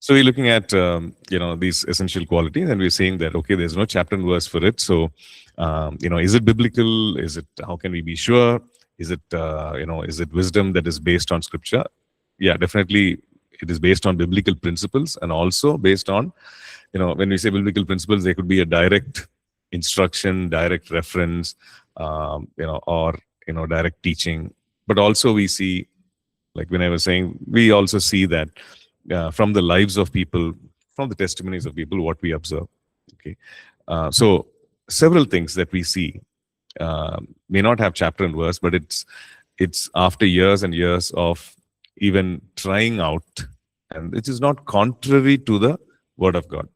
So we're looking at these essential qualities, and we're saying that okay, there's no chapter and verse for it. So is it biblical? Is it? How can we be sure? Is it is it wisdom that is based on scripture? Yeah, definitely, it is based on biblical principles, and also based on when we say biblical principles, there could be a direct instruction, direct reference, or direct teaching. But also we see, like when I was saying, we also see that from the lives of people, from the testimonies of people, what we observe. Okay, so several things that we see may not have chapter and verse, but it's after years and years of even trying out, and it is not contrary to the word of God,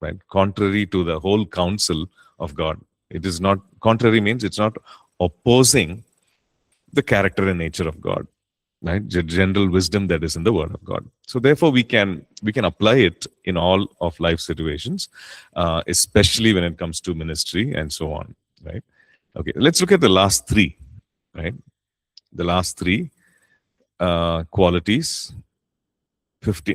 right? Contrary to the whole counsel of God. It is not contrary, means it's not opposing the character and nature of God, right? The general wisdom that is in the word of God. So therefore we can apply it in all of life situations, especially when it comes to ministry and so on, right? Okay, let's look at the last three, right? The last three qualities.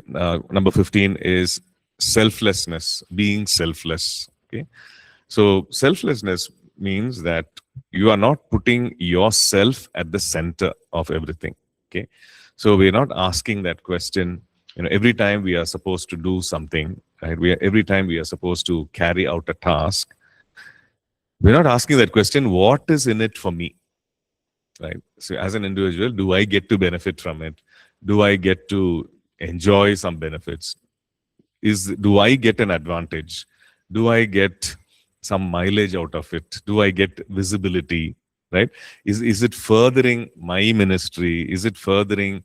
Number 15 is selflessness, being selfless. Okay, so selflessness means that you are not putting yourself at the center of everything. Okay, so we're not asking that question. Every time we are supposed to do something, right? Every time we are supposed to carry out a task, we're not asking that question, what is in it for me, right? So as an individual, do I get to benefit from it? Do I get to enjoy some benefits? Do I get an advantage? Do I get some mileage out of it? Do I get visibility, right? Is it furthering my ministry? Is it furthering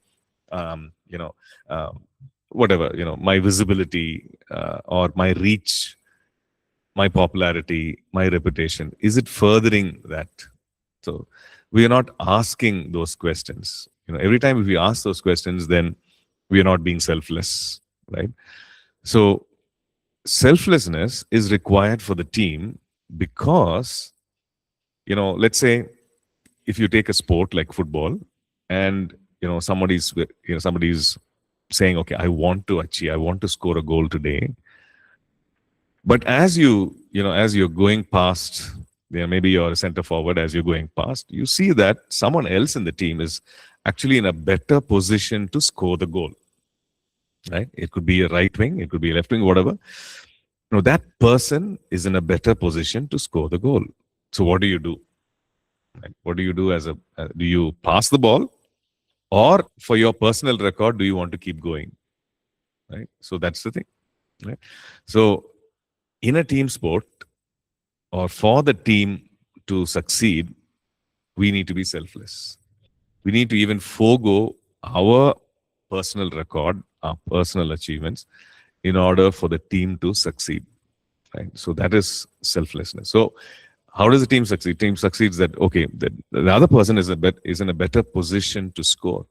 whatever, my visibility, or my reach, my popularity, my reputation? Is it furthering that? So we are not asking those questions. Every time if we ask those questions, then we are not being selfless, right? So selflessness is required for the team because, let's say if you take a sport like football, and somebody's saying, okay, I want to score a goal today. But as you're going past, maybe you're a center forward, as you're going past, you see that someone else in the team is actually in a better position to score the goal, right? It could be a right wing, it could be a left wing, whatever. That person is in a better position to score the goal. So what do you do? Right? What do you do do you pass the ball, or for your personal record, do you want to keep going? Right? So that's the thing. Right? So in a team sport, or for the team to succeed, we need to be selfless. We need to even forego our personal record, our personal achievements, in order for the team to succeed. Right? So that is selflessness. So how does the team succeed? Team succeeds that, okay, the other person is in a better position to score.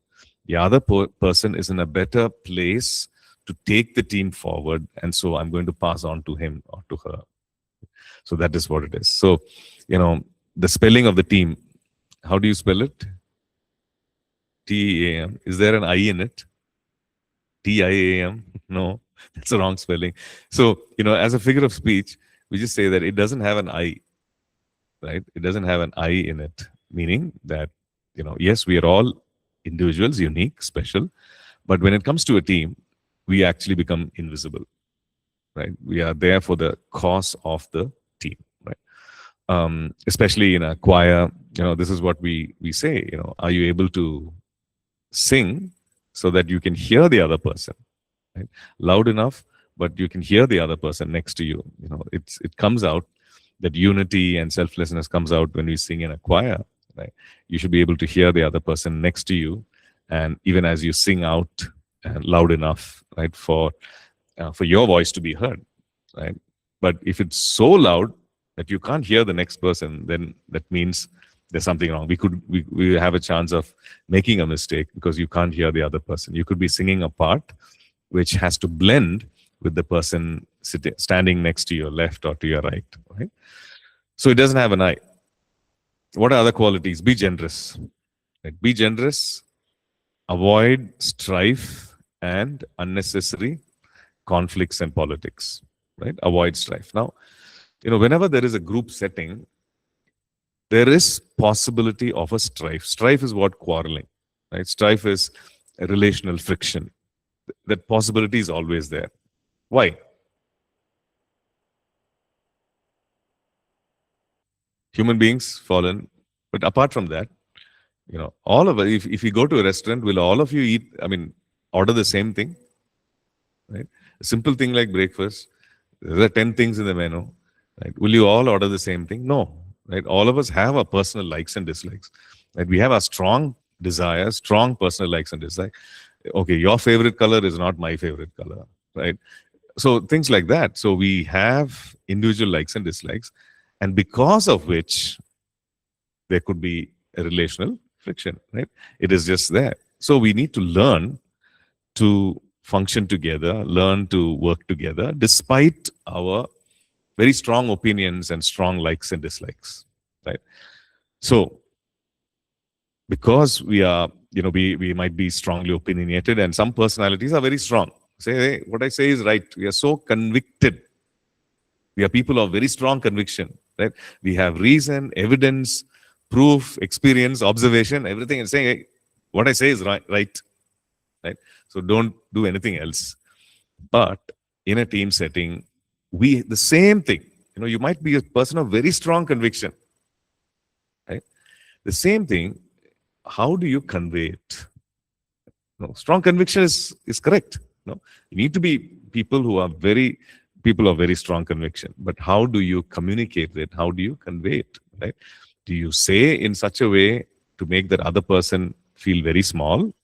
The other person is in a better place to take the team forward, and so I'm going to pass on to him or to her. So that is what it is. So, the spelling of the team, how do you spell it? T-E-A-M. Is there an I in it? T-I-A-M? No, that's the wrong spelling. So, as a figure of speech, we just say that it doesn't have an I, right? It doesn't have an I in it, meaning that, yes, we are all individuals, unique, special, but when it comes to a team, we actually become invisible, right? We are there for the cause of the team, right? Especially in a choir, this is what we say, are you able to sing so that you can hear the other person, right? Loud enough, but you can hear the other person next to you. It comes out, that unity and selflessness comes out when we sing in a choir, right? You should be able to hear the other person next to you, and even as you sing out loud enough, right, for your voice to be heard, right? But if it's so loud that you can't hear the next person, then that means there's something wrong. We have a chance of making a mistake because you can't hear the other person. You could be singing a part which has to blend with the person standing next to your left or to your right, right? So it doesn't have an I. What are other qualities? Be generous. Right? Be generous. Avoid strife and unnecessary conflicts and politics, right? Avoid strife. Now, whenever there is a group setting, there is possibility of a strife. Strife is what? Quarreling, right? Strife is a relational friction. That possibility is always there. Why? Human beings fallen. But apart from that, all of us, if you go to a restaurant, will all of you eat, order the same thing? Right? A simple thing like breakfast, there are 10 things in the menu. Right? Will you all order the same thing? No. Right? All of us have our personal likes and dislikes. Right? We have our strong desires, strong personal likes and dislikes. Okay, your favorite color is not my favorite color. Right? So things like that. So we have individual likes and dislikes. And because of which there could be a relational friction, right? It is just there. So we need to learn to function together, learn to work together, despite our very strong opinions and strong likes and dislikes, right? So because we are, we might be strongly opinionated, and some personalities are very strong. Say, hey, what I say is right. We are so convicted. We are people of very strong conviction, right? We have reason, evidence, proof, experience, observation, everything, and saying, hey, what I say is right, right? So don't do anything else. But in a team setting, the same thing. You might be a person of very strong conviction, right? The same thing. How do you convey it? Strong conviction is correct. You need to be people of very strong conviction. But how do you communicate it? How do you convey it? Right? Do you say in such a way to make that other person feel very small,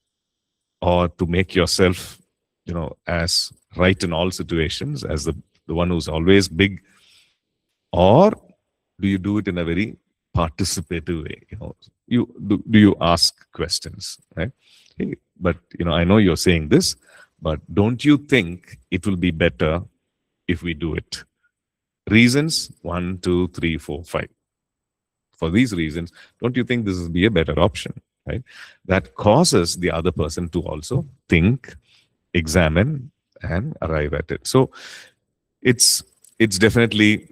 or to make yourself, as right in all situations, as the one who's always big, or do you do it in a very participative way? Do you ask questions, right? Hey, but I know you're saying this, but don't you think it will be better if we do it? Reasons 1, 2, 3, 4, 5. For these reasons, don't you think this will be a better option? Right? That causes the other person to also think, examine, and arrive at it. So it's definitely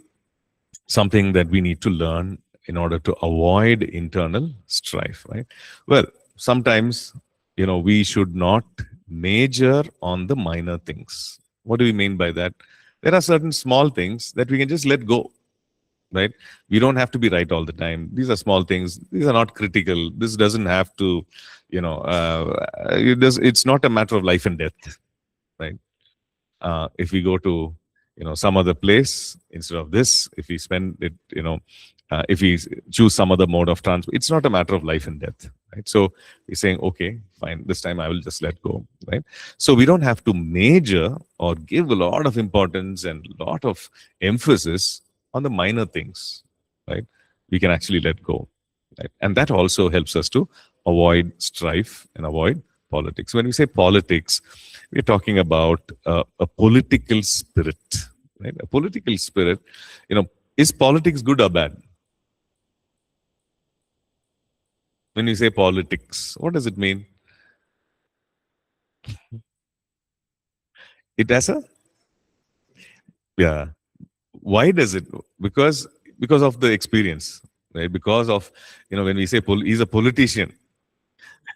something that we need to learn in order to avoid internal strife. Right? Well, sometimes we should not major on the minor things. What do we mean by that? There are certain small things that we can just let go. Right? We don't have to be right all the time. These are small things. These are not critical. This doesn't have to, it's not a matter of life and death. Right? If we go to, some other place instead of this, if we spend it, if we choose some other mode of transport, it's not a matter of life and death. Right? So we're saying, okay, fine, this time I will just let go. Right? So we don't have to major or give a lot of importance and a lot of emphasis on the minor things, right? We can actually let go, right? And that also helps us to avoid strife and avoid politics. When we say politics, we're talking about a political spirit, right? A political spirit, is politics good or bad? When you say politics, what does it mean? It has yeah. Why does it? Because of the experience, right? Because of, when we say he's a politician,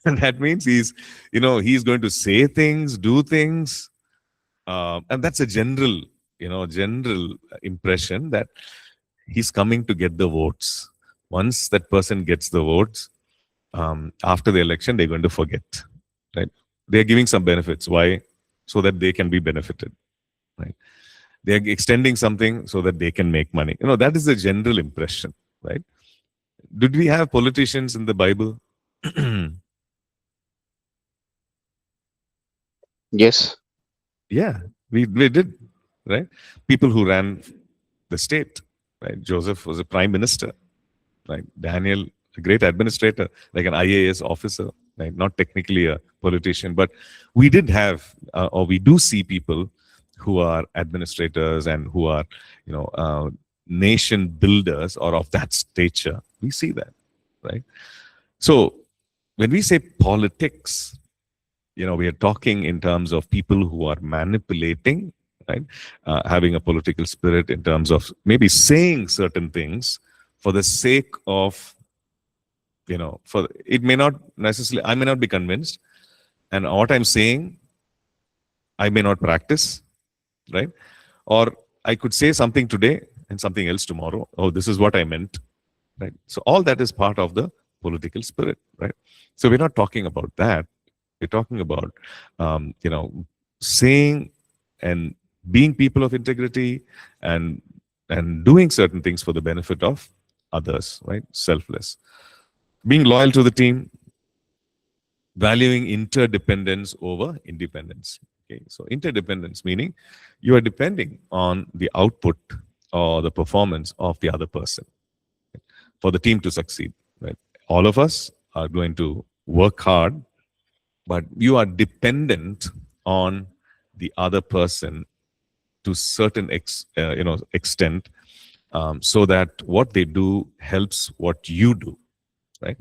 and that means he's going to say things, do things, and that's a general impression that he's coming to get the votes. Once that person gets the votes, after the election, they're going to forget, right? They're giving some benefits. Why? So that they can be benefited, right? They're extending something so that they can make money. That is the general impression, right? Did we have politicians in the Bible? Yes. Yeah, we did, right? People who ran the state, right? Joseph was a prime minister, right? Daniel, a great administrator, like an IAS officer, right? Not technically a politician, but we did have, or we do see people who are administrators and who are, nation builders or of that stature. We see that, right? So when we say politics, we are talking in terms of people who are manipulating right? Having a political spirit in terms of maybe saying certain things for the sake of, for it may not necessarily, I may not be convinced, and what I'm saying, I may not practice, right? Or I could say something today and something else tomorrow. Oh, this is what I meant, right? So all that is part of the political spirit, right? So we're not talking about that. We're talking about, saying and being people of integrity and doing certain things for the benefit of others, right? Selfless. Being loyal to the team, valuing interdependence over independence. Okay, so interdependence meaning you are depending on the output or the performance of the other person for the team to succeed. Right? All of us are going to work hard, but you are dependent on the other person to certain extent, so that what they do helps what you do. Right?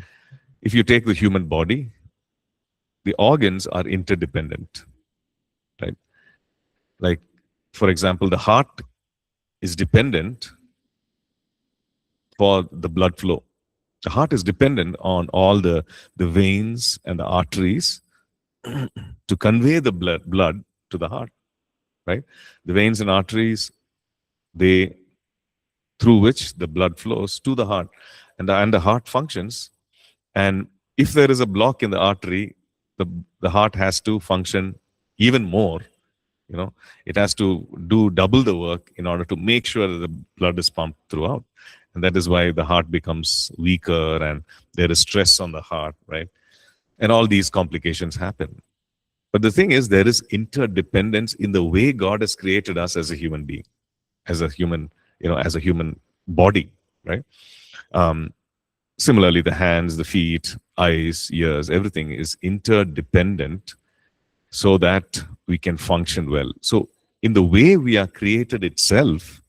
If you take the human body, the organs are interdependent, right? Like, for example, the heart is dependent for the blood flow. The heart is dependent on all the veins and the arteries to convey the blood to the heart, right? The veins and arteries, they through which the blood flows to the heart, and the heart functions. And if there is a block in the artery, the heart has to function even more. It has to do double the work in order to make sure that the blood is pumped throughout. And that is why the heart becomes weaker and there is stress on the heart, right? And all these complications happen. But the thing is, there is interdependence in the way God has created us as a human being, as a human, as a human body, right? Similarly, the hands, the feet, eyes, ears, everything is interdependent so that we can function well. So in the way we are created itself,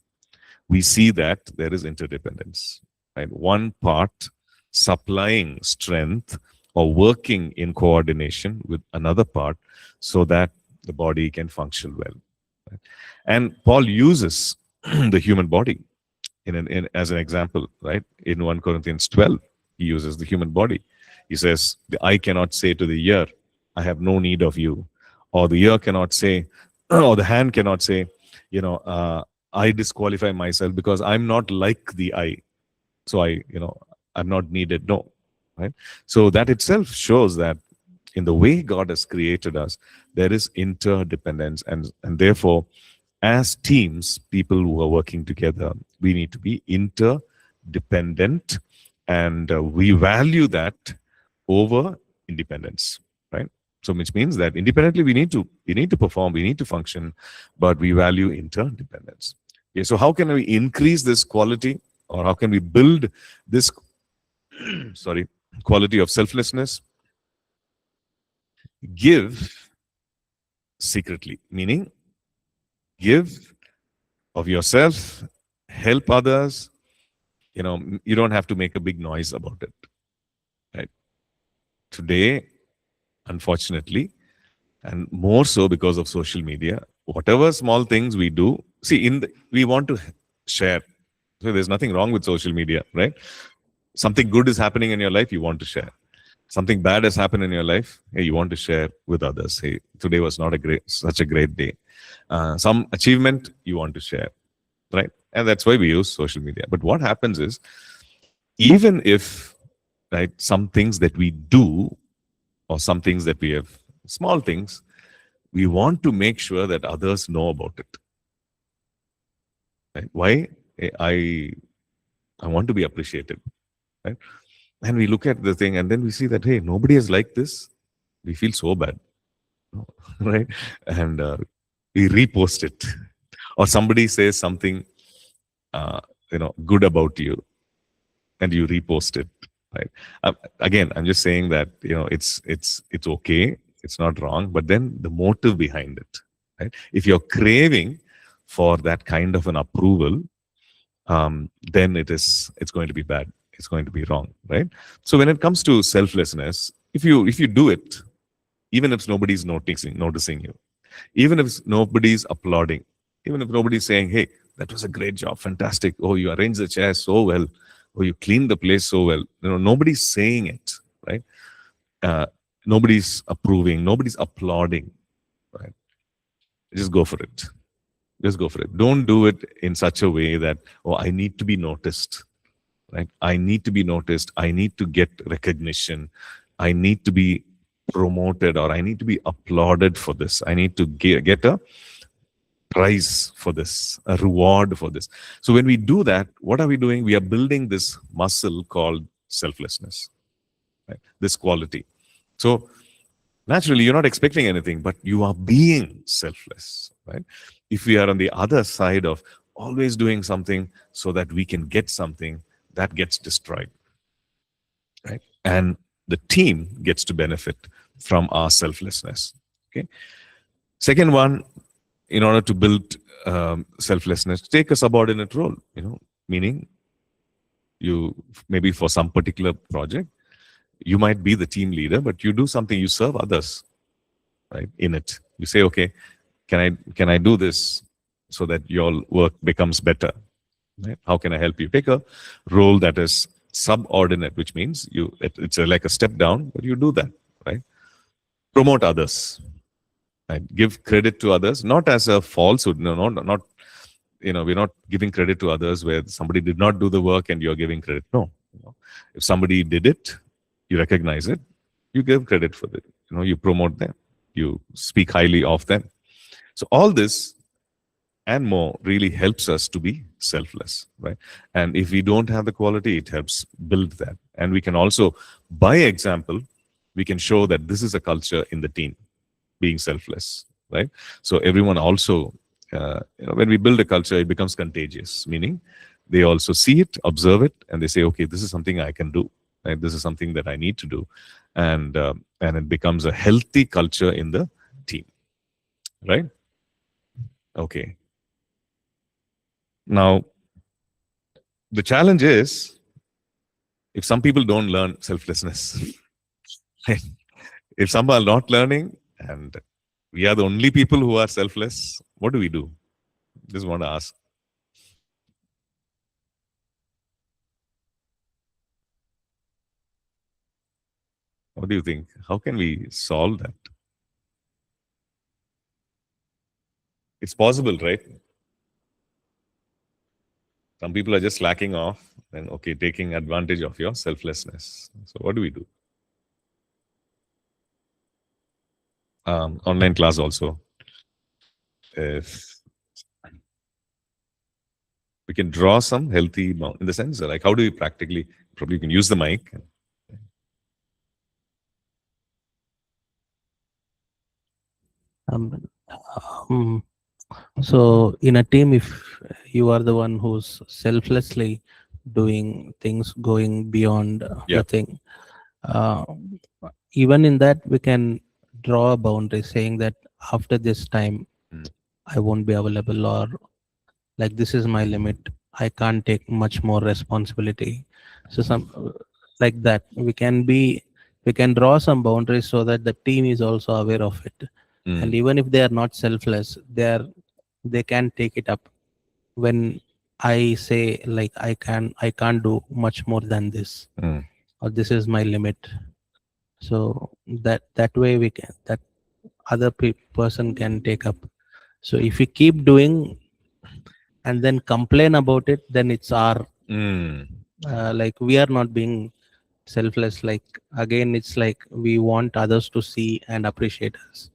we see that there is interdependence. Right? One part supplying strength or working in coordination with another part so that the body can function well. Right? And Paul uses the human body as an example, right? In 1 Corinthians 12, he uses the human body. He says, the eye cannot say to the ear, I have no need of you. Or the ear cannot say, or the hand cannot say, I disqualify myself because I'm not like the eye. So I'm not needed. No, right? So that itself shows that in the way God has created us, there is interdependence. And therefore, as teams, people who are working together, we need to be interdependent, and we value that over independence, right? So which means that independently we need to perform, we need to function, but we value interdependence. Okay, so how can we increase this quality, or how can we build this quality of selflessness? Give secretly, meaning give of yourself, help others. You don't have to make a big noise about it, right? Today, unfortunately, and more so because of social media, whatever small things we do, we want to share. So there's nothing wrong with social media, right? Something good is happening in your life, you want to share. Something bad has happened in your life, hey, you want to share with others. Hey, today was not such a great day. Some achievement you want to share, right? And that's why we use social media. But what happens is, even if, right, some things that we do, or some things that we have, small things, we want to make sure that others know about it. Right? Why? I want to be appreciated, right? And we look at the thing and then we see that, hey, nobody has liked this. We feel so bad, right? And we repost it. Or somebody says something, good about you, and you repost it, right? Again, I'm just saying that, it's okay. It's not wrong. But then the motive behind it, right? If you're craving for that kind of an approval, then it's going to be bad. It's going to be wrong, right? So when it comes to selflessness, if you do it, even if nobody's noticing you, even if nobody's applauding, Even if nobody's saying, hey, that was a great job, fantastic. Oh, you arranged the chair so well. Oh, you cleaned the place so well. Nobody's saying it, right? Uh, Nobody's approving, nobody's applauding, right? Just go for it. Just go for it. Don't do it in such a way that, oh, I need to be noticed, right? I need to be noticed. I need to get recognition. I need to be promoted, or I need to be applauded for this. I need to get a prize for this, a reward for this. So when we do that, what are we doing? We are building this muscle called selflessness, right? This quality. So naturally, you're not expecting anything, but you are being selfless, right? If we are on the other side of always doing something so that we can get something, that gets destroyed, right? And the team gets to benefit from our selflessness. Okay. Second one, in order to build selflessness, take a subordinate role. Meaning you maybe for some particular project, you might be the team leader, but you do something. You serve others, right? In it, you say, okay, can I do this so that your work becomes better? Right? How can I help you? Take a role that is subordinate, which means it's like a step down, but you do that, right? Promote others, right? Give credit to others, not as a falsehood. No, not we're not giving credit to others where somebody did not do the work and you're giving credit. No, if somebody did it, you recognize it, you give credit for it. You promote them, you speak highly of them. So all this and more really helps us to be selfless, right? And if we don't have the quality, it helps build that. And we can also, by example, we can show that this is a culture in the team, being selfless, right? So everyone also, when we build a culture, it becomes contagious, meaning they also see it, observe it, and they say, okay, this is something I can do, right? This is something that I need to do. And it becomes a healthy culture in the team, right? Okay. Now, the challenge is, if some people don't learn selflessness, if some are not learning and we are the only people who are selfless, what do we do? Just want to ask. What do you think? How can we solve that? It's possible, right? Some people are just slacking off and, okay, taking advantage of your selflessness. So what do we do? Online class also. If we can draw some healthy, in the sense, like how do we practically, probably you can use the mic. Um, um, so in a team, if you are the one who's selflessly doing things, going beyond Yeah. the thing, uh, even in that we can draw a boundary saying that after this time Mm. I won't be available, or like this is my limit. I can't take much more responsibility. So some like that we can draw some boundaries so that the team is also aware of it. And Mm. even if they are not selfless, they can take it up when I say like I can't do much more than this, Mm. or this is my limit. So that way we can that other person can take up. So if we keep doing and then complain about it, then it's our Mm. like we are not being selfless. Like again, it's like we want others to see and appreciate us.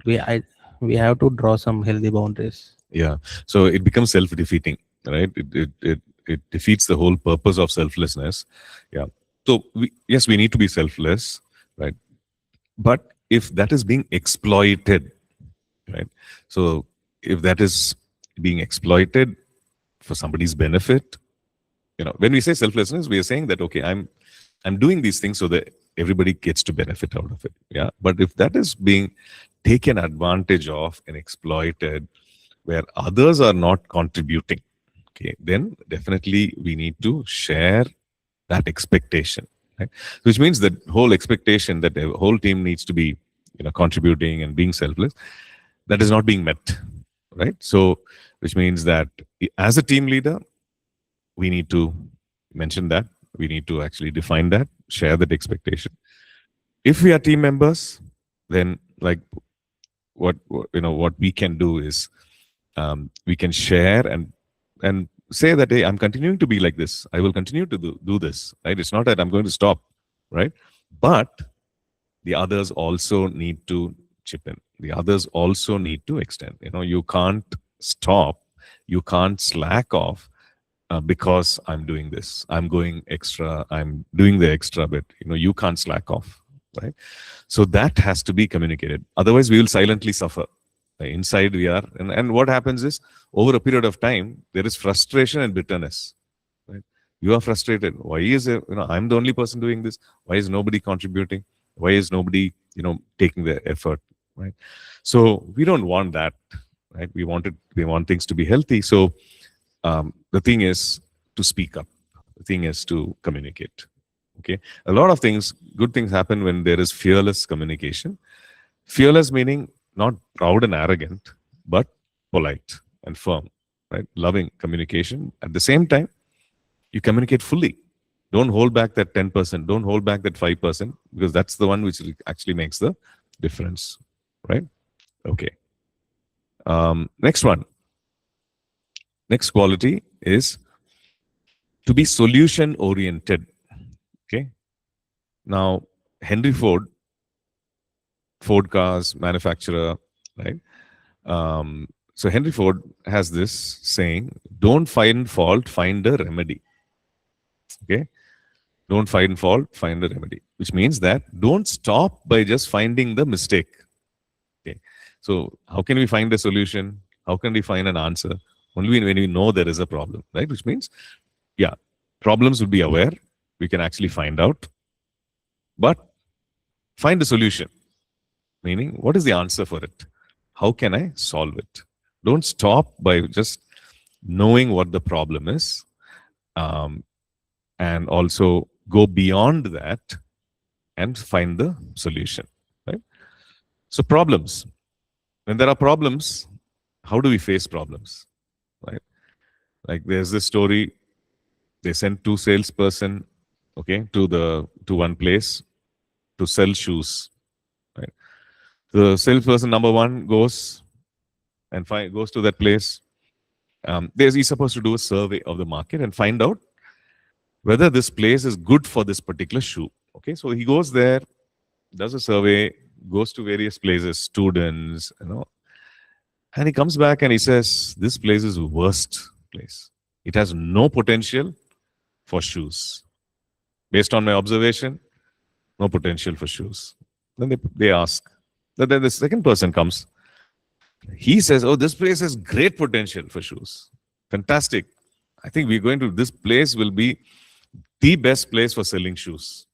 We have to draw some healthy boundaries. Yeah. So it becomes self-defeating, right? It defeats the whole purpose of selflessness. Yeah. So yes, we need to be selfless, right? But if that is being exploited, right? So if that is being exploited for somebody's benefit, when we say selflessness, we are saying that, okay, I'm doing these things so that everybody gets to benefit out of it. Yeah. But if that is being taken advantage of and exploited, where others are not contributing, okay, then definitely we need to share that expectation, right? Which means that whole expectation that the whole team needs to be, contributing and being selfless, that is not being met. right? So, which means that as a team leader, we need to mention that. We need to actually define that, share that expectation. If we are team members, then like what we can do is we can share and say that, hey, I'm continuing to be like this. I will continue to do this. Right? It's not that I'm going to stop. Right? But the others also need to chip in. The others also need to extend. You can't stop. You can't slack off because I'm doing this. I'm going extra. I'm doing the extra bit. You can't slack off, right? So that has to be communicated. Otherwise, we will silently suffer. Inside we are, and what happens is over a period of time, there is frustration and bitterness. Right? You are frustrated. Why is it? I'm the only person doing this. Why is nobody contributing? Why is nobody, taking the effort? Right? So we don't want that. Right? We want things to be healthy. So the thing is to speak up. The thing is to communicate. Okay. A lot of things, good things happen when there is fearless communication. Fearless meaning not proud and arrogant, but polite and firm. Right? Loving communication. At the same time, you communicate fully. Don't hold back that 10%. Don't hold back that 5%, because that's the one which actually makes the difference. Right? Okay. Next one. Next quality is to be solution oriented. Okay. Now, Henry Ford cars manufacturer, right? So Henry Ford has this saying: "Don't find fault, find a remedy." Okay. Don't find fault, find a remedy. Which means that don't stop by just finding the mistake. Okay. So how can we find a solution? How can we find an answer? Only when we know there is a problem, right? Which means, yeah, problems will be aware. We can actually find out, but find a solution. Meaning, what is the answer for it? How can I solve it? Don't stop by just knowing what the problem is, and also go beyond that and find the solution. Right? So problems. When there are problems, how do we face problems? Right? Like there's this story. They sent two salesperson, okay, to one place to sell shoes. Right? The salesperson number one goes and goes to that place. He's supposed to do a survey of the market and find out whether this place is good for this particular shoe. Okay, so he goes there, does a survey, goes to various places, students, and he comes back and he says, "This place is the worst place. It has no potential for shoes. Based on my observation, no potential for shoes." Then they ask. Then the second person comes. He says, "Oh, this place has great potential for shoes. Fantastic. I think we're going to, this place will be the best place for selling shoes."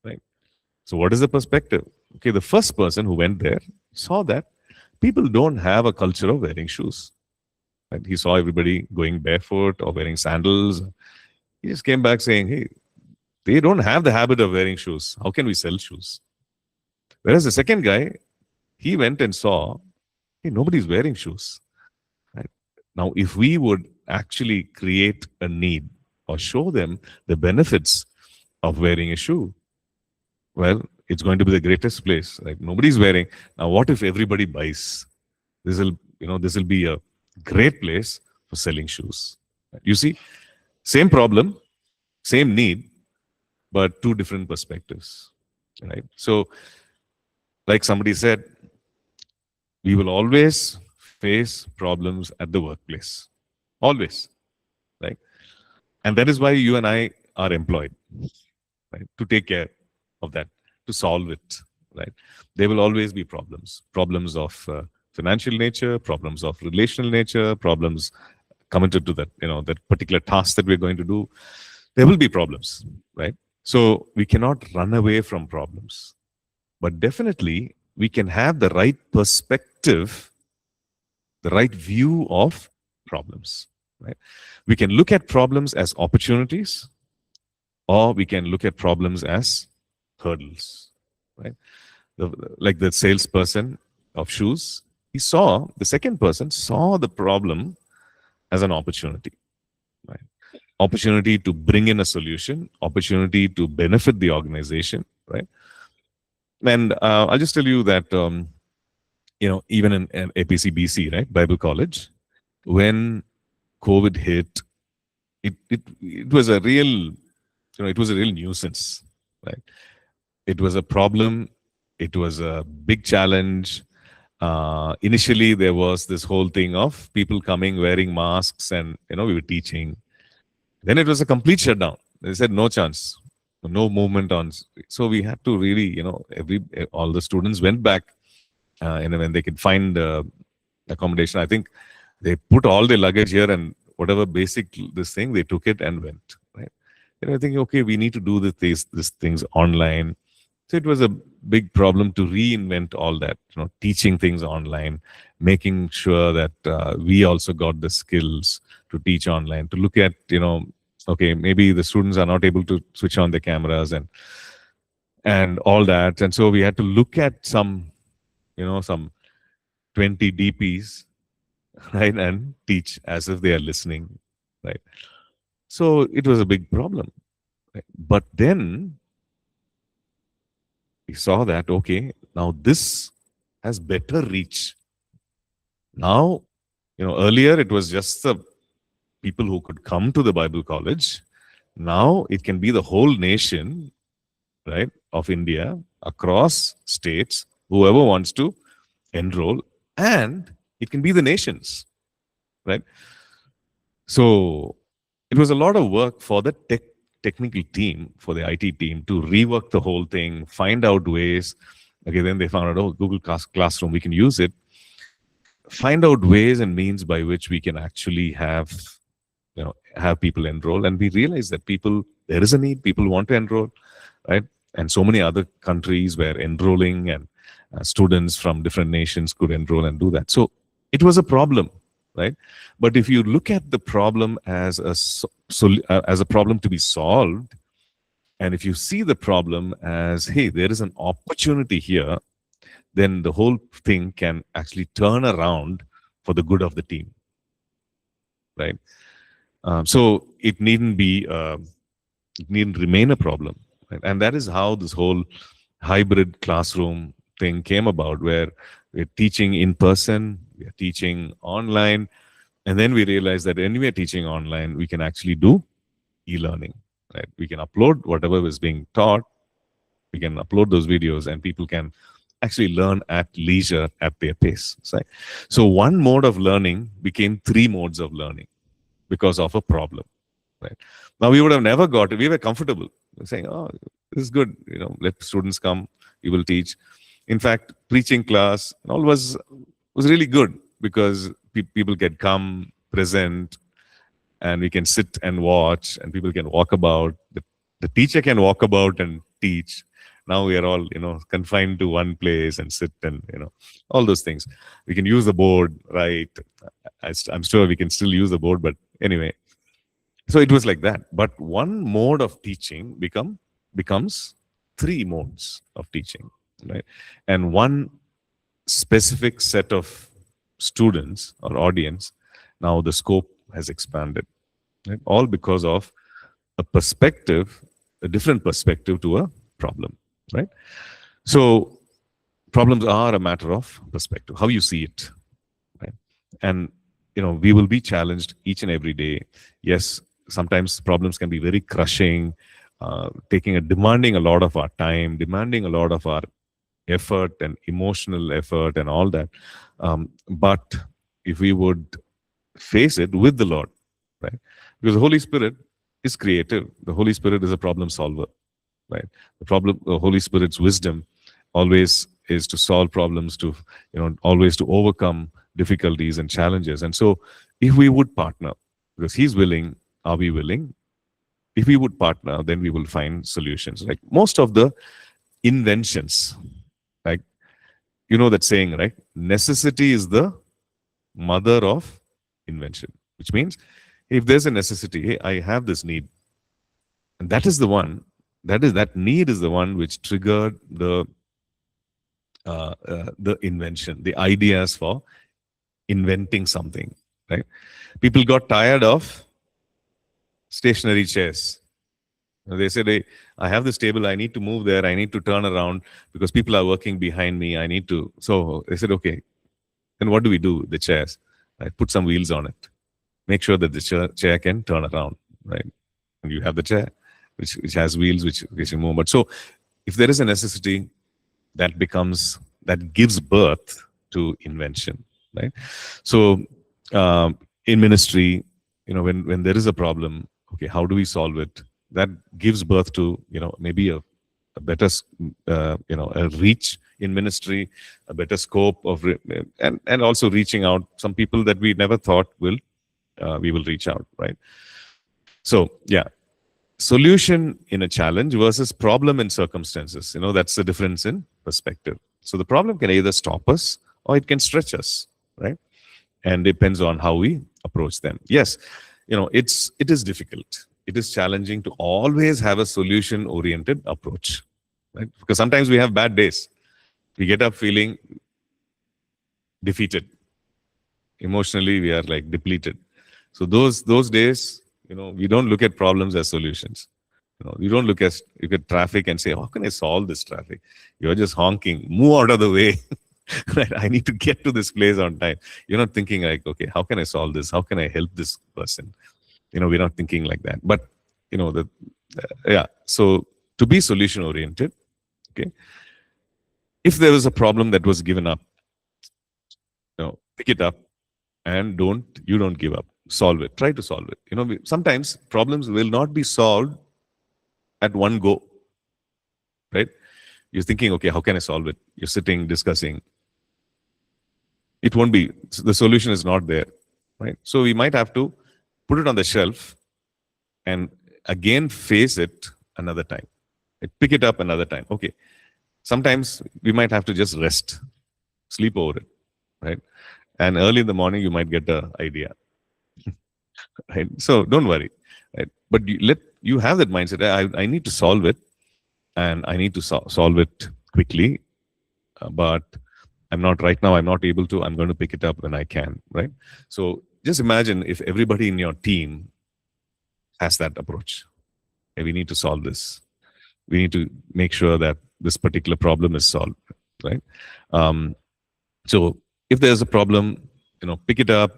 Right? So what is the perspective? Okay, the first person who went there saw that people don't have a culture of wearing shoes. Right? He saw everybody going barefoot or wearing sandals. He just came back saying, "Hey, they don't have the habit of wearing shoes. How can we sell shoes?" Whereas the second guy, he went and saw, hey, nobody's wearing shoes. Right? Now, if we would actually create a need or show them the benefits of wearing a shoe, well, it's going to be the greatest place. Like nobody's wearing. Now, what if everybody buys? This will be a great place for selling shoes. You see, same problem, same need, but two different perspectives. Right? So, like somebody said, we will always face problems at the workplace. Always. Right? And that is why you and I are employed, right? To take care of that, to solve it. Right? There will always be problems. Problems of financial nature, problems of relational nature, problems committed to that, that particular task that we're going to do. There will be problems, right? So we cannot run away from problems. But definitely we can have the right perspective, the right view of problems. Right? We can look at problems as opportunities, or we can look at problems as hurdles. Right? Like the salesperson of shoes, the second person saw the problem as an opportunity, right? Opportunity to bring in a solution, opportunity to benefit the organization, right? And I'll just tell you that, even in APC BC, right, Bible College, when COVID hit, it was a real, it was a real nuisance, right? It was a problem. It was a big challenge. Initially, there was this whole thing of people coming wearing masks, and we were teaching. Then it was a complete shutdown. They said no chance, no movement on. So we had to really, all the students went back, when they could find accommodation. I think they put all their luggage here and whatever basic this thing, they took it and went. Right. And I think, okay, we need to do these things online. So it was a big problem to reinvent all that, teaching things online, making sure that we also got the skills to teach online, to look at, okay, maybe the students are not able to switch on the cameras and all that. And so we had to look at some 20 DPs, right, and teach as if they are listening, right? So it was a big problem. Right? But then we saw that, okay, now this has better reach. Now, earlier it was just the people who could come to the Bible college. Now it can be the whole nation, right, of India, across states, whoever wants to enroll, and it can be the nations, right? So it was a lot of work for the technical team, for the IT team, to rework the whole thing, find out ways. Okay, then they found out, oh, Google Classroom, we can use it. Find out ways and means by which we can actually have people enroll. And we realize that there is a need, people want to enroll, right? And so many other countries were enrolling, and students from different nations could enroll and do that. So it was a problem, right? But if you look at the problem as a problem to be solved, and if you see the problem as, hey, there is an opportunity here, then the whole thing can actually turn around for the good of the team, right? So it needn't remain a problem, right? And that is how this whole hybrid classroom thing came about, where we're teaching in person, we're teaching online, and then we realized that when we're teaching online, we can actually do e-learning, right? We can upload whatever is being taught, we can upload those videos, and people can actually learn at leisure at their pace. Right? So one mode of learning became 3 modes of learning because of a problem. Right? Now we would have never got it. We were comfortable saying, "Oh, this is good. Let students come. We will teach." In fact, preaching class and all was really good because people can come, present, and we can sit and watch, and people can walk about. The teacher can walk about and teach. Now we are all, confined to one place and sit and, all those things. We can use the board, right? I'm sure we can still use the board, but anyway. So it was like that. But one mode of teaching becomes 3 modes of teaching, right? And one specific set of students or audience, now the scope has expanded, right? All because of a different perspective to a problem, right? So problems are a matter of perspective, how you see it, right? And we will be challenged each and every day. Yes, sometimes problems can be very crushing, demanding a lot of our time, demanding a lot of our effort and emotional effort and all that. But if we would face it with the Lord, right? Because the Holy Spirit is creative. The Holy Spirit is a problem solver, right? The Holy Spirit's wisdom always is to solve problems, to always to overcome difficulties and challenges. And so if we would partner, because He's willing, are we willing? If we would partner, then we will find solutions. Like most of the inventions, like that saying, right? Necessity is the mother of invention, which means if there's a necessity, hey, I have this need, and that need is the one which triggered the the invention, the ideas for inventing something, right? People got tired of stationary chairs. They said, hey, I have this table, I need to move there, I need to turn around because people are working behind me, I need to. So they said, okay, then what do we do? The chairs, right? Put some wheels on it. Make sure that the chair can turn around, right? And you have the chair, which has wheels, which you move. But so if there is a necessity, that gives birth to invention, right? So in ministry, when there is a problem, okay, how do we solve it? That gives birth to maybe a better a reach in ministry, a better scope of and also reaching out some people that we never thought we will reach out, right? So yeah, solution in a challenge versus problem in circumstances. That's the difference in perspective. So the problem can either stop us or it can stretch us, right? And depends on how we approach them. Yes, it is difficult. It is challenging to always have a solution oriented approach, right? Because sometimes we have bad days. We get up feeling defeated. Emotionally, we are like depleted. So those days, we don't look at problems as solutions. You don't look at traffic and say, how can I solve this traffic? You're just honking, move out of the way. Right? I need to get to this place on time. You're not thinking like, okay, how can I solve this? How can I help this person? We're not thinking like that. But the yeah. So to be solution oriented, okay. If there was a problem that was given up, pick it up and don't give up. Solve it. Try to solve it. Sometimes problems will not be solved at one go, right? You're thinking, okay, how can I solve it? You're sitting, discussing. It won't be, the solution is not there, right? So we might have to put it on the shelf and again face it another time. Pick it up another time. Okay. Sometimes we might have to just rest, sleep over it, right? And early in the morning, you might get the idea, right? So don't worry, right? But you have that mindset. I need to solve it, and I need to solve it quickly. But I'm not right now. I'm not able to. I'm going to pick it up when I can, right? So just imagine if everybody in your team has that approach. Hey, we need to solve this. We need to make sure that this particular problem is solved, right? Um, so if there's a problem, pick it up.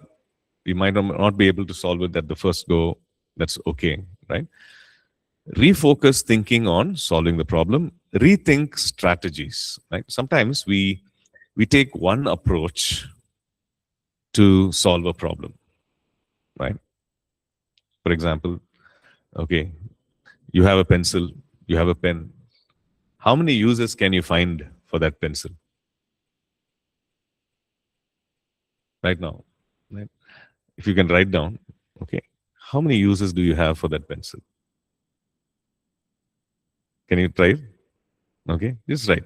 You might not be able to solve it at the first go. That's okay, right? Refocus thinking on solving the problem. Rethink strategies, right? Sometimes we take one approach to solve a problem, right? For example, okay, you have a pencil, you have a pen. How many uses can you find for that pencil right now? Right? If you can write down, okay, how many uses do you have for that pencil? Can you try? Okay, just write.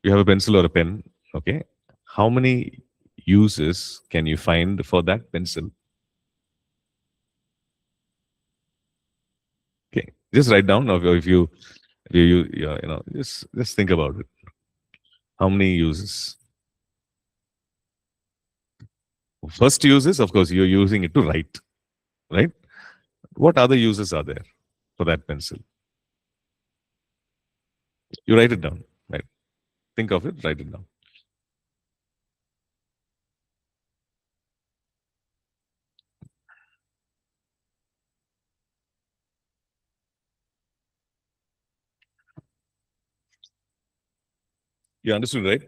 You have a pencil or a pen, okay? How many uses can you find for that pencil? Okay, just write down, or if just think about it. How many uses? First uses, of course, you're using it to write, right? What other uses are there for that pencil? You write it down, right? Think of it, write it down. You understood, right?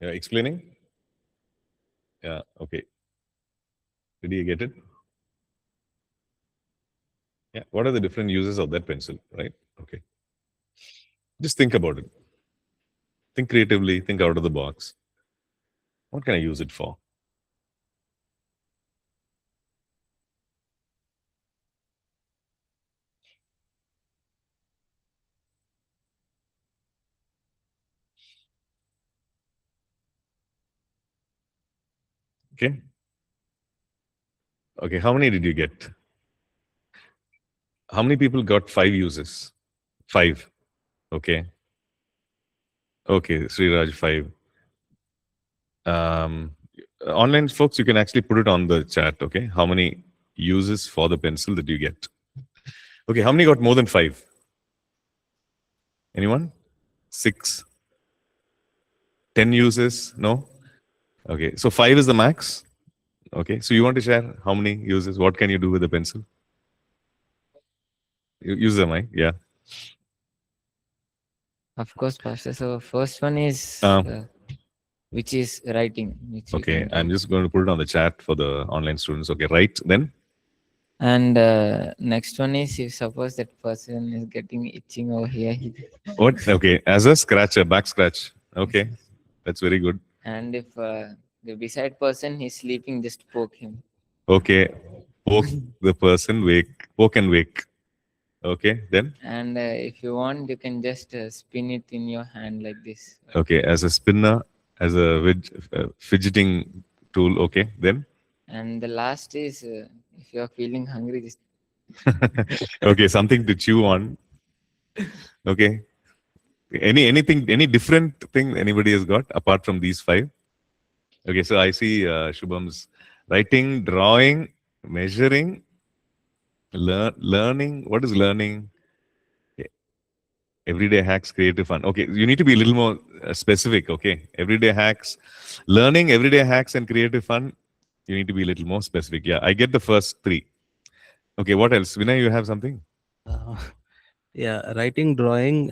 Yeah, explaining? Yeah, okay. Did you get it? Yeah. What are the different uses of that pencil, right? Okay. Just think about it. Think creatively, think out of the box. What can I use it for? Okay. Okay. How many did you get? How many people got 5 uses? 5. Okay. Okay, Sriraj 5. Um, Online folks, you can actually put it on the chat. Okay, how many uses for the pencil that you get? Okay, how many got more than 5? Anyone? 6? 10 uses? No? Okay, so 5 is the max. Okay, so you want to share how many uses? What can you do with the pencil? Use the mic, yeah. Of course, Pastor. So first one is Uh, which is writing, which we okay, can I'm write. just going to put it on the chat for the online students. Okay, right then. And next one is if suppose that person is getting itching over here. What? Okay, as a scratcher, back scratch. Okay, that's very good. And if the beside person is sleeping, just poke him. Okay, poke the person, poke and wake. Okay, then. And if you want, you can just spin it in your hand like this. Okay, as a spinner, as a fidgeting tool. Okay, then. And the last is if you are feeling hungry, just Okay, something to chew on. Okay, any different thing anybody has got apart from these 5? Okay, so I see Shubham's writing, drawing, measuring, learning. What is learning? Everyday hacks, creative fun. Okay, you need to be a little more specific. Okay, everyday hacks, learning, everyday hacks, and creative fun. You need to be a little more specific. Yeah, I get the first 3. Okay, what else? Vinay, you have something? Uh, yeah, writing, drawing,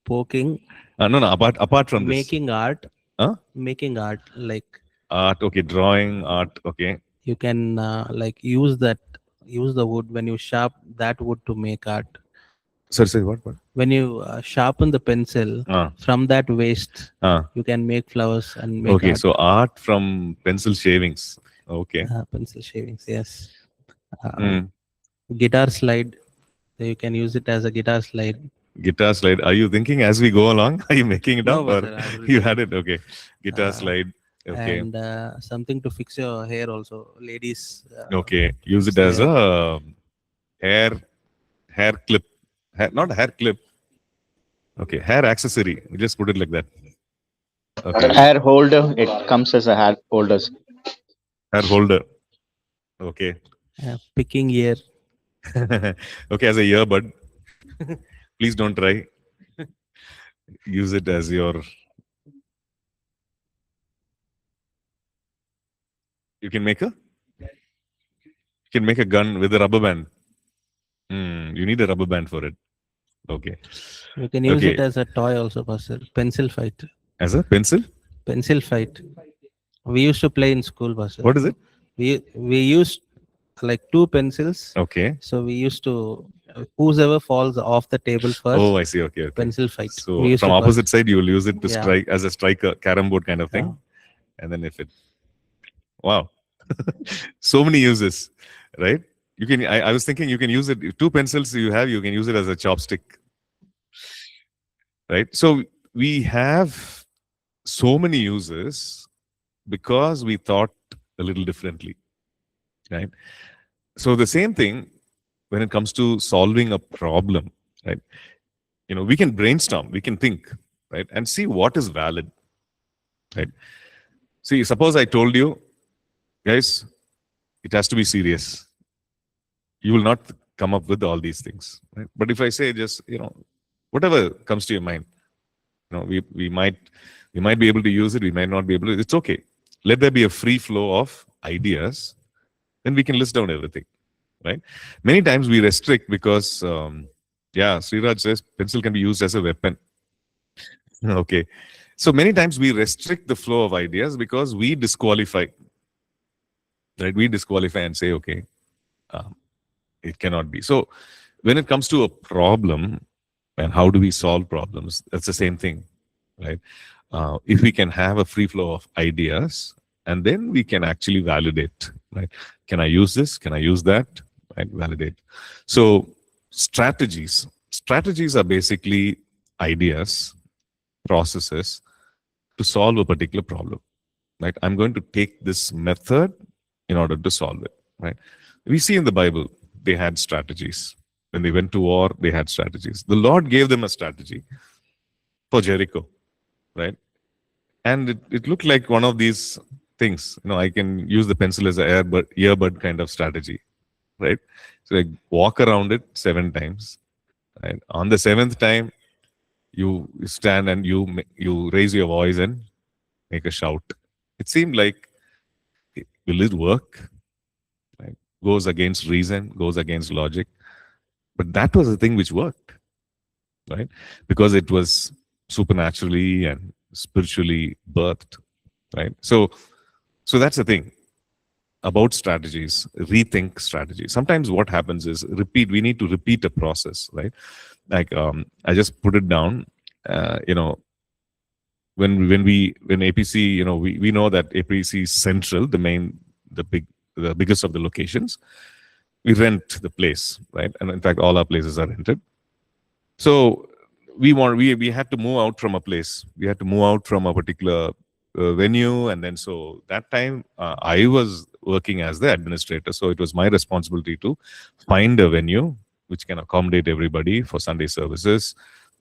poking, No. Apart from this, making art, huh? making art. Like Art. Okay, drawing, art. Okay, you can like use the wood when you sharp that wood to make art. sorry. What? When you sharpen the pencil Ah, from that waste, ah. you can make flowers and make Okay, art. so art from pencil shavings. Okay. Pencil shavings, yes. Mm. Guitar slide, you can use it as a guitar slide. Guitar slide. Are you thinking as we go along? Are you making it No, up or sir, I've you written had it. it? Okay. Guitar slide. Okay. And something to fix your hair also, ladies. Okay. Use Fix it the as hair. a hair hair clip. Not hair clip. Okay. Hair accessory. We just put it like that. Okay. Hair holder. It comes as a hair holders. Hair holder. Okay. Picking ear. Okay. As a earbud. Please don't try. Use it as your. You can make a. You can make a gun with a rubber band. You need a rubber band for it. Okay. You can use Okay. it as a toy also, Pastor. Pencil fight. As a pencil? Pencil fight. We used to play in school, Pastor. What is it? We used like 2 pencils. Okay. So we used to whoever falls off the table first. Oh, I see. Okay. Pencil fight. We So used from to opposite side, you will use it to Yeah. strike as a striker, carom board kind of thing. Yeah. And then if it, wow, so many uses, right? You can. I was thinking you can use it. 2 pencils you have, you can use it as a chopstick, right? So we have so many uses because we thought a little differently, right? So the same thing when it comes to solving a problem, right? We can brainstorm, we can think, right, and see what is valid, right? See, suppose I told you, guys, it has to be serious. You will not come up with all these things, right? But if I say just, whatever comes to your mind, we might be able to use it, we might not be able to. It's okay. Let there be a free flow of ideas, then we can list down everything, right? Many times we restrict because, Sriraj says pencil can be used as a weapon. Okay. So many times we restrict the flow of ideas because we disqualify, right? We disqualify and say, okay, it cannot be. So when it comes to a problem and how do we solve problems, that's the same thing, right? If we can have a free flow of ideas and then we can actually validate, right? Can I use this? Can I use that? Right? Validate. So strategies are basically ideas, processes to solve a particular problem, right? I'm going to take this method in order to solve it, right? We see in the Bible, they had strategies. When they went to war, they had strategies. The Lord gave them a strategy for Jericho, right? And it looked like one of these things. I can use the pencil as a earbud kind of strategy, right? So I walk around it 7 times, right? On the 7th time, you stand and you raise your voice and make a shout. It seemed like, will it work? Right? Goes against reason, goes against logic. But that was the thing which worked, right? Because it was supernaturally and spiritually birthed, right? So that's the thing about strategies. Rethink strategies. Sometimes what happens is we need to repeat a process, right? Like I just put it down. When APC, we know that APC is central, the biggest of the locations. We rent the place, right? And in fact, all our places are rented. So we had to move out from a place. We had to move out from a particular venue, and then so that time I was working as the administrator. So it was my responsibility to find a venue which can accommodate everybody for Sunday services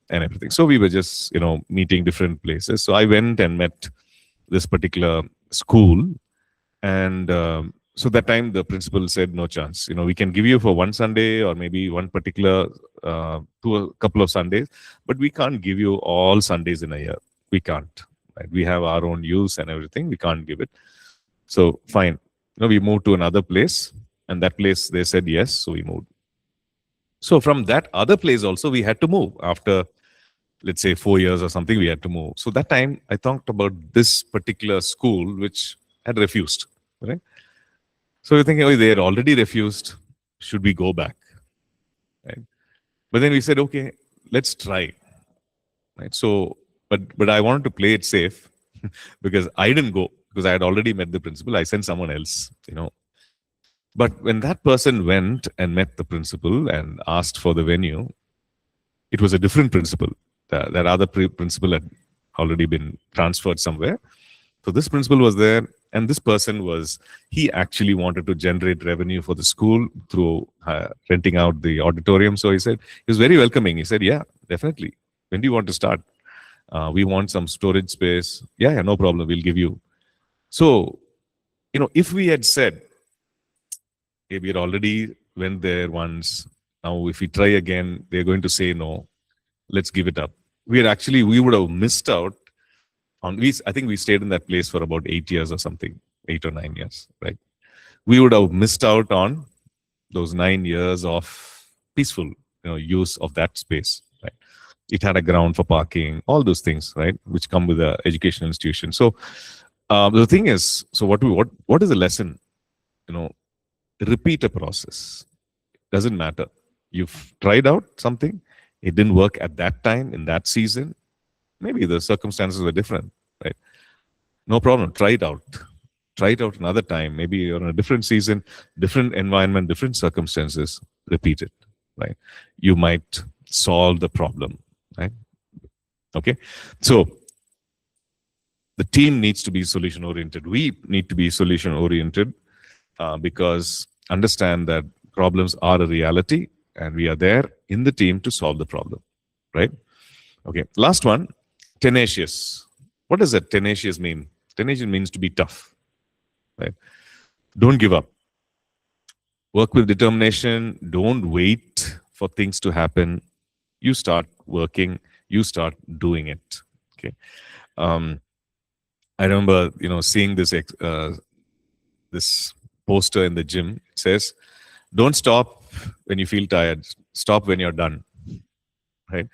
and everything. So we were just meeting different places. So I went and met this particular school, and so that time the principal said, no chance. We can give you for one Sunday or maybe one particular to a couple of Sundays, but we can't give you all Sundays in a year. We can't. Right? We have our own use and everything. We can't give it. So fine. We moved to another place, and that place they said yes. So we moved. So from that other place also we had to move after, let's say, 4 years or something. We had to move. So that time I thought about this particular school which had refused. Right? So you're thinking, oh, they had already refused. Should we go back? Right? But then we said, okay, let's try. Right? So, but I wanted to play it safe because I didn't go because I had already met the principal. I sent someone else. But when that person went and met the principal and asked for the venue, it was a different principal. That other principal had already been transferred somewhere. So this principal was there, and this person he actually wanted to generate revenue for the school through renting out the auditorium. So he was very welcoming. He said, yeah, definitely. When do you want to start? We want some storage space. Yeah, no problem. We'll give you. So, if we had said, hey, we had already went there once. Now, if we try again, they're going to say no. Let's give it up. We would have missed out on. I think we stayed in that place for about 8 years or something, 8 or 9 years, right? We would have missed out on those 9 years of peaceful, use of that space. Right? It had a ground for parking, all those things, right, which come with an educational institution. So the thing is, so what is the lesson? Repeat a process. Doesn't matter. You've tried out something. It didn't work at that time, in that season. Maybe the circumstances were different, right? No problem. Try it out. Try it out another time. Maybe you're in a different season, different environment, different circumstances. Repeat it, right? You might solve the problem, right? Okay. So the team needs to be solution oriented. We need to be solution oriented because understand that problems are a reality and we are there in the team to solve the problem, right? Okay. Last one, tenacious. What does that tenacious mean? Tenacious means to be tough, right? Don't give up. Work with determination. Don't wait for things to happen. You start working. You start doing it. Okay. I remember, seeing this this poster in the gym. It says, "Don't stop when you feel tired. Stop when you're done." Right?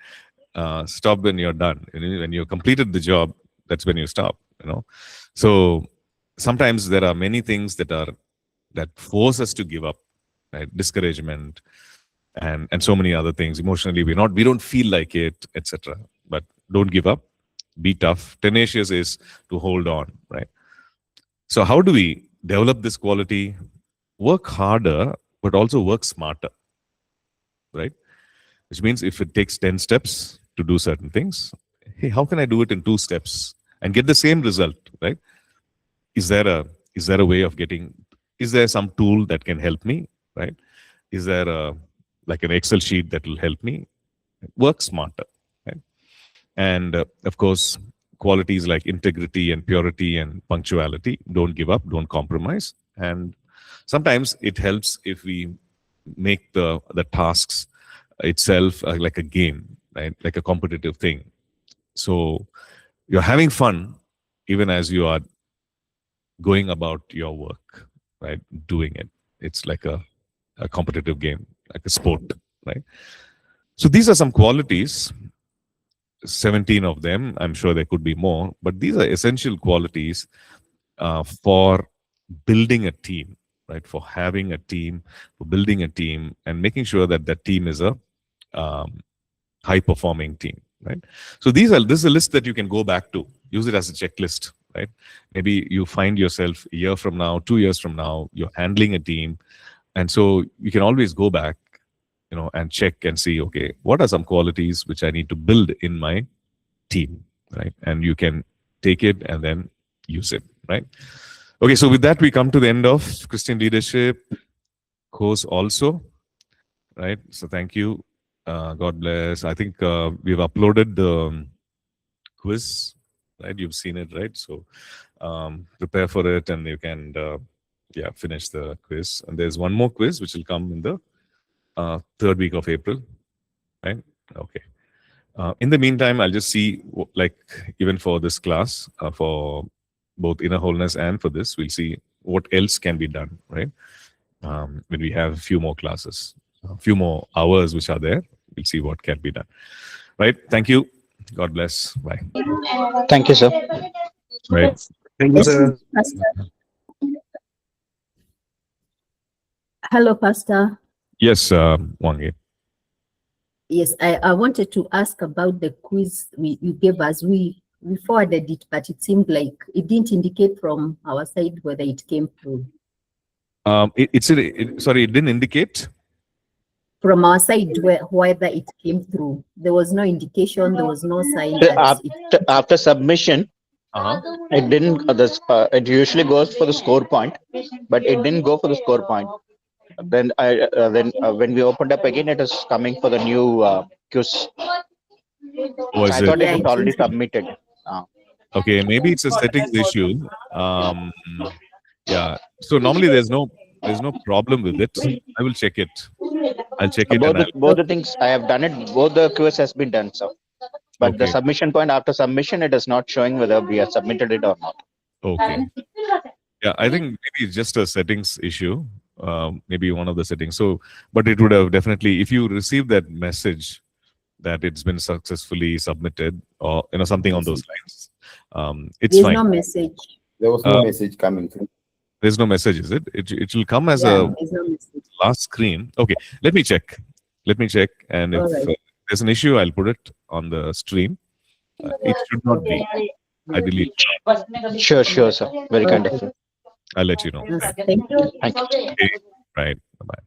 Stop when you're done. When you completed the job, that's when you stop. So sometimes there are many things that force us to give up, right? Discouragement and so many other things. Emotionally, we don't feel like it, etc. But don't give up. Be tough. Tenacious is to hold on, right? So how do we develop this quality? Work harder, but also work smarter, right? Which means if it takes 10 steps to do certain things, hey, how can I do it in 2 steps and get the same result, right? Is there a way of is there some tool that can help me, right? Is there like an Excel sheet that will help me? Work smarter, right? And of course, qualities like integrity and purity and punctuality. Don't give up, don't compromise. And sometimes it helps if we make the tasks itself like a game, right? Like a competitive thing. So you're having fun even as you are going about your work, right? Doing it. It's like a competitive game, like a sport, right? So these are some qualities, 17 of them. I'm sure there could be more, but these are essential qualities for building a team, right? For having a team, for building a team, and making sure that that team is a high performing team, right? So this is a list that you can go back to, use it as a checklist, right? Maybe you find yourself a year from now, 2 years from now, you're handling a team, and so you can always go back, and check and see, okay, what are some qualities which I need to build in my team, right? And you can take it and then use it, right? Okay, so with that, we come to the end of Christian Leadership course also, right? So thank you. God bless. I think we've uploaded the quiz, right? You've seen it, right? So prepare for it and you can, finish the quiz. And there's one more quiz which will come in the third week of April, right? Okay. In the meantime, I'll just see, like, even for this class, for both inner wholeness and for this, we'll see what else can be done, right? When we have a few more classes, a few more hours which are there, we'll see what can be done, right? Thank you. God bless. Bye. Thank you, sir. Right. Thank you, sir. Pastor. Hello, Pastor. Yes, Wangi. Yes, I wanted to ask about the quiz you gave us. We forwarded it, but it seemed like it didn't indicate from our side whether it came through. Sorry, it didn't indicate? From our side, whether it came through. There was no indication, there was no sign that After submission, it didn't. It usually goes for the score point, but it didn't go for the score point. Then when we opened up again, it is coming for the new quiz. So I thought it was already submitted. Okay, maybe it's a settings issue. Yeah. So normally there's no problem with it. I will check it. I'll check it. Both the things I have done it. Both the quiz has been done, so. But the submission point, after submission, it is not showing whether we have submitted it or not. Okay. Yeah, I think maybe it's just a settings issue. Maybe one of the settings. So, but it would have definitely, if you receive that message that it's been successfully submitted, or something on those lines, it's fine. There's no message. There was no message coming through. There's no message, is it? It will come as a last screen. Okay, let me check. And if there's an issue, I'll put it on the stream. It should not be. I believe. Sure, sir. Very kind of you. I'll let you know. Yes, thank you. Thank you. Okay. Right. Bye-bye.